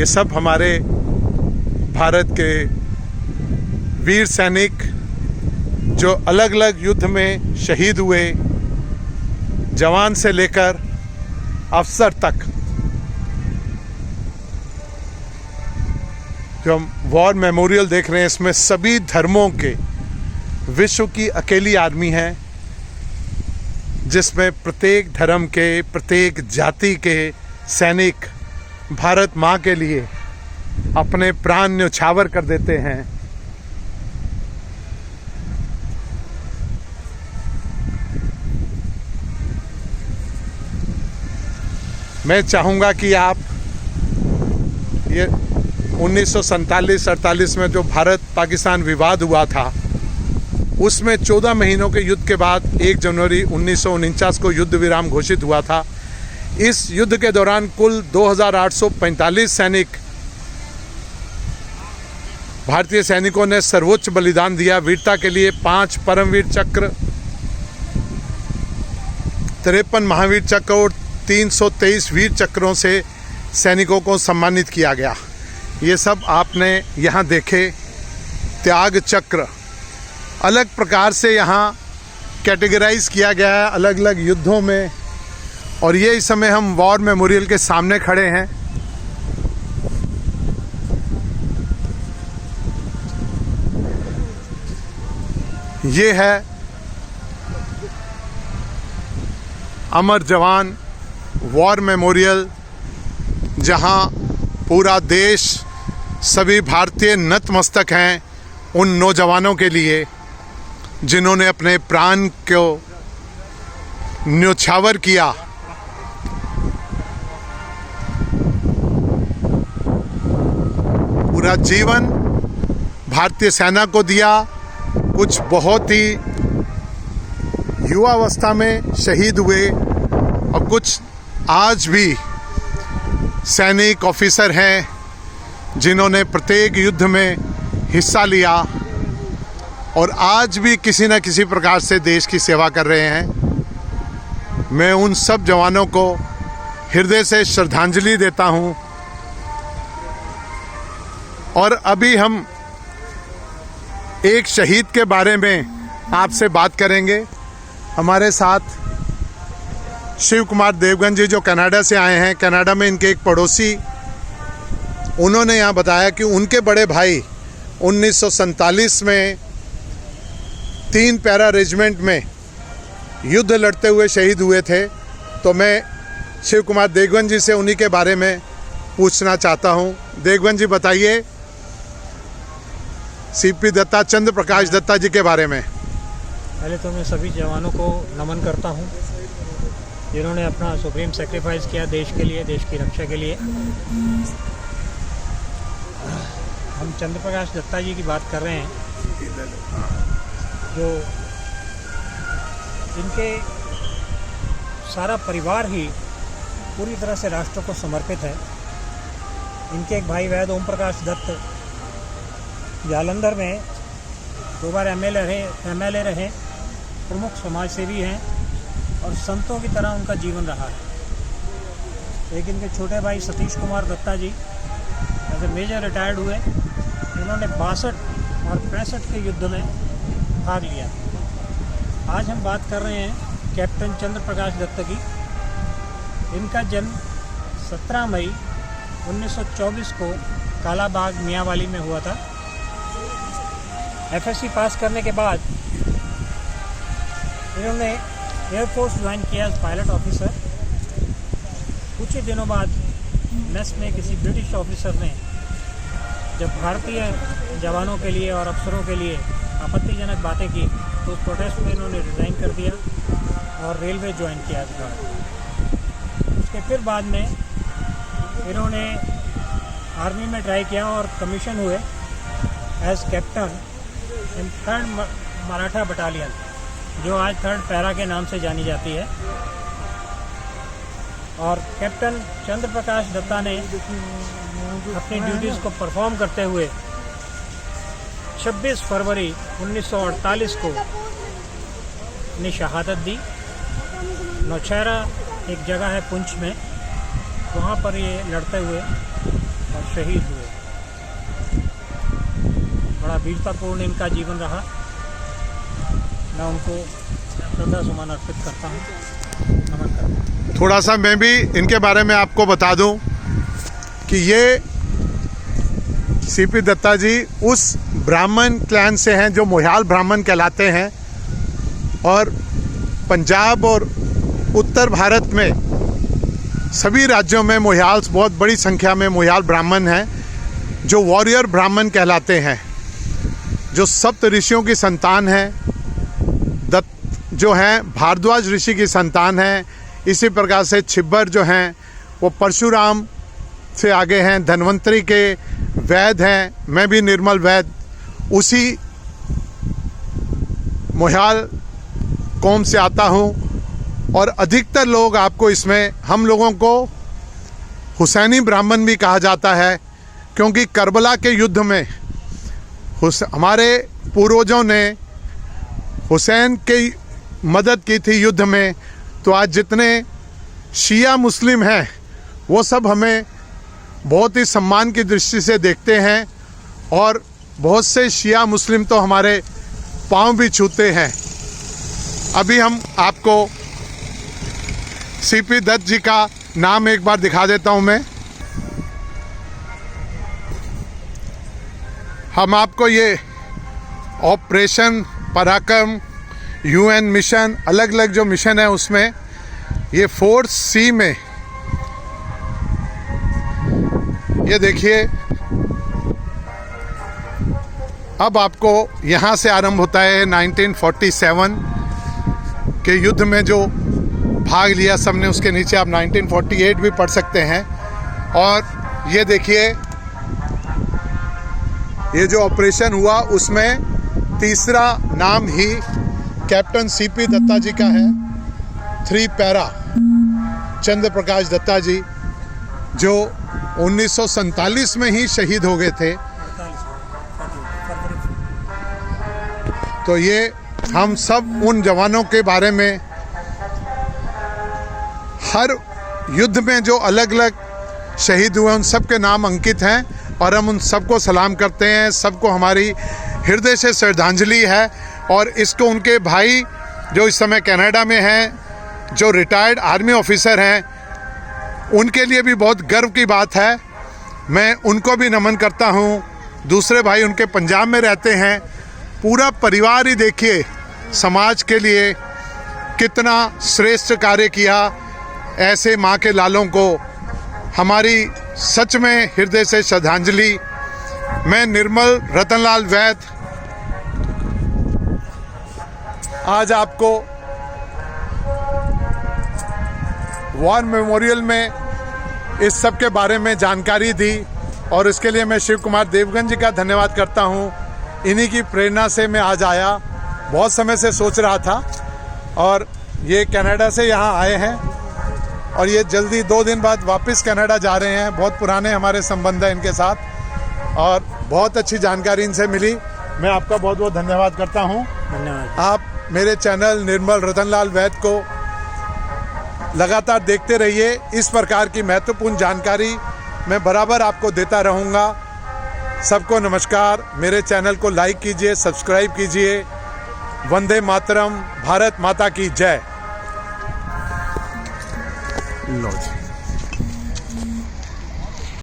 ये सब हमारे भारत के वीर सैनिक जो अलग अलग युद्ध में शहीद हुए, जवान से लेकर अफसर तक। जो हम वॉर मेमोरियल देख रहे हैं, इसमें सभी धर्मों के विश्व की अकेली आर्मी है जिसमें प्रत्येक धर्म के, प्रत्येक जाति के सैनिक भारत माँ के लिए अपने प्राण न्यौछावर कर देते हैं। मैं चाहूँगा कि आप ये 1947-48 में जो भारत पाकिस्तान विवाद हुआ था, उसमें 14 महीनों के युद्ध के बाद 1 जनवरी 1949 को युद्ध विराम घोषित हुआ था। इस युद्ध के दौरान कुल 2845 सैनिक, भारतीय सैनिकों ने सर्वोच्च बलिदान दिया। वीरता के लिए 5 परमवीर चक्र, 53 महावीर चक्र और 323 वीर चक्रों से सैनिकों को सम्मानित किया गया। ये सब आपने यहाँ देखे। त्याग चक्र अलग प्रकार से यहाँ कैटेगराइज किया गया है अलग अलग युद्धों में। और ये इस समय हम वॉर मेमोरियल के सामने खड़े हैं। ये है अमर जवान वॉर मेमोरियल, जहाँ पूरा देश, सभी भारतीय नतमस्तक हैं उन नौजवानों के लिए जिन्होंने अपने प्राण को न्यौछावर किया। पूरा जीवन भारतीय सेना को दिया। कुछ बहुत ही युवावस्था में शहीद हुए और कुछ आज भी सैनिक ऑफिसर हैं जिन्होंने प्रत्येक युद्ध में हिस्सा लिया और आज भी किसी न किसी प्रकार से देश की सेवा कर रहे हैं। मैं उन सब जवानों को हृदय से श्रद्धांजलि देता हूं। और अभी हम एक शहीद के बारे में आपसे बात करेंगे। हमारे साथ शिव कुमार देवगन जी जो कनाडा से आए हैं। कनाडा में इनके एक पड़ोसी, उन्होंने यहाँ बताया कि उनके बड़े भाई 1947 में 3 पैरा रेजिमेंट में युद्ध लड़ते हुए शहीद हुए थे। तो मैं शिव कुमार देवगन जी से उन्हीं के बारे में पूछना चाहता हूँ। देवगन जी बताइए सीपी दत्ता, चंद्र प्रकाश दत्ता जी के बारे में। पहले तो मैं सभी जवानों को नमन करता हूँ जिन्होंने अपना सुप्रीम सेक्रीफाइस किया देश के लिए, देश की रक्षा के लिए। हम चंद्र प्रकाश दत्ता जी की बात कर रहे हैं, जो इनके सारा परिवार ही पूरी तरह से राष्ट्र को समर्पित है। इनके एक भाई वैद ओम प्रकाश दत्त जालंधर में 2 बार एमएलए रहे, प्रमुख समाज सेवी हैं और संतों की तरह उनका जीवन रहा है। एक इनके छोटे भाई सतीश कुमार दत्ता जी एज ए मेजर रिटायर्ड हुए। इन्होंने 62 और 65 के युद्ध में भाग लिया। आज हम बात कर रहे हैं कैप्टन चंद्र प्रकाश दत्त की। इनका जन्म 17 मई 1924 को कालाबाग मियांवाली में हुआ था। एफएससी पास करने के बाद इन्होंने एयरफोर्स ज्वाइन किया एज पायलट ऑफिसर। कुछ ही दिनों बाद मेस में किसी ब्रिटिश ऑफिसर ने जब भारतीय जवानों के लिए और अफसरों के लिए आपत्तिजनक बातें की तो उस प्रोटेस्ट में इन्होंने रिज़ाइन कर दिया और रेलवे ज्वाइन किया इस बार। उसके फिर बाद में इन्होंने आर्मी में ट्राई किया और कमीशन हुए as captain in 3rd Maratha battalion, जो आज 3rd पैरा के नाम से जानी जाती है। और कैप्टन चंद्र प्रकाश दत्ता ने अपनी ड्यूटीज़ को परफॉर्म करते हुए 26 फरवरी 1948 को अपनी शहादत दी। नौशहरा एक जगह है पुंछ में, वहाँ पर ये लड़ते हुए और शहीद हुए। बड़ा वीरतापूर्ण इनका जीवन रहा। मैं उनको श्रद्धा सुमन अर्पित करता हूँ, नमन करता हूँ। थोड़ा सा मैं भी इनके बारे में आपको बता दूं कि ये सीपी दत्ता जी उस ब्राह्मण क्लैन से हैं जो मोहियाल ब्राह्मण कहलाते हैं, और पंजाब और उत्तर भारत में सभी राज्यों में मोहियाल, बहुत बड़ी संख्या में मोहियाल ब्राह्मण हैं जो वॉरियर ब्राह्मण कहलाते हैं, जो सप्त ऋषियों की संतान हैं। दत्त जो हैं भारद्वाज ऋषि की संतान हैं। इसी प्रकार से छिब्बर जो हैं वो परशुराम से आगे हैं, धन्वंतरी के वैद हैं। मैं भी निर्मल वैद उसी मोहियाल कौम से आता हूँ। और अधिकतर लोग आपको इसमें, हम लोगों को हुसैनी ब्राह्मण भी कहा जाता है, क्योंकि करबला के युद्ध में हमारे पूर्वजों ने हुसैन की मदद की थी युद्ध में। तो आज जितने शिया मुस्लिम हैं वो सब हमें बहुत ही सम्मान की दृष्टि से देखते हैं, और बहुत से शिया मुस्लिम तो हमारे पांव भी छूते हैं। अभी हम आपको सीपी दत्त जी का नाम एक बार दिखा देता हूं मैं। हम आपको ये ऑपरेशन पराक्रम, यूएन मिशन, अलग अलग जो मिशन है उसमें ये फोर्स सी में, ये देखिए। अब आपको यहाँ से आरंभ होता है 1947 के युद्ध में जो भाग लिया सबने, उसके नीचे आप 1948 भी पढ़ सकते हैं। और ये देखिए, ये जो ऑपरेशन हुआ उसमें तीसरा नाम ही कैप्टन सीपी दत्ता जी का है। 3 पैरा चंद्र प्रकाश दत्ता जी, जो 1947 में ही शहीद हो गए थे। तो ये हम सब उन जवानों के बारे में, हर युद्ध में जो अलग अलग शहीद हुए उन सब के नाम अंकित हैं, और हम उन सबको सलाम करते हैं। सबको हमारी हृदय से श्रद्धांजलि है। और इसको उनके भाई जो इस समय कनाडा में हैं, जो रिटायर्ड आर्मी ऑफिसर हैं, उनके लिए भी बहुत गर्व की बात है। मैं उनको भी नमन करता हूँ। दूसरे भाई उनके पंजाब में रहते हैं। पूरा परिवार ही देखिए समाज के लिए कितना श्रेष्ठ कार्य किया। ऐसे माँ के लालों को हमारी सच में हृदय से श्रद्धांजलि। मैं निर्मल रतनलाल वैद आज आपको वॉर मेमोरियल में इस सब के बारे में जानकारी दी, और इसके लिए मैं शिव कुमार देवगन जी का धन्यवाद करता हूँ। इन्हीं की प्रेरणा से मैं आज आया, बहुत समय से सोच रहा था। और ये कनाडा से यहाँ आए हैं, और ये जल्दी 2 दिन बाद वापस कनाडा जा रहे हैं। बहुत पुराने हमारे संबंध हैं इनके साथ, और बहुत अच्छी जानकारी इनसे मिली। मैं आपका बहुत बहुत धन्यवाद करता हूँ। धन्यवाद। आप मेरे चैनल निर्मल रतनलाल वैद को लगातार देखते रहिए। इस प्रकार की महत्वपूर्ण जानकारी मैं बराबर आपको देता रहूँगा। सबको नमस्कार। मेरे चैनल को लाइक कीजिए, सब्सक्राइब कीजिए। वंदे मातरम। भारत माता की जय। लो जी।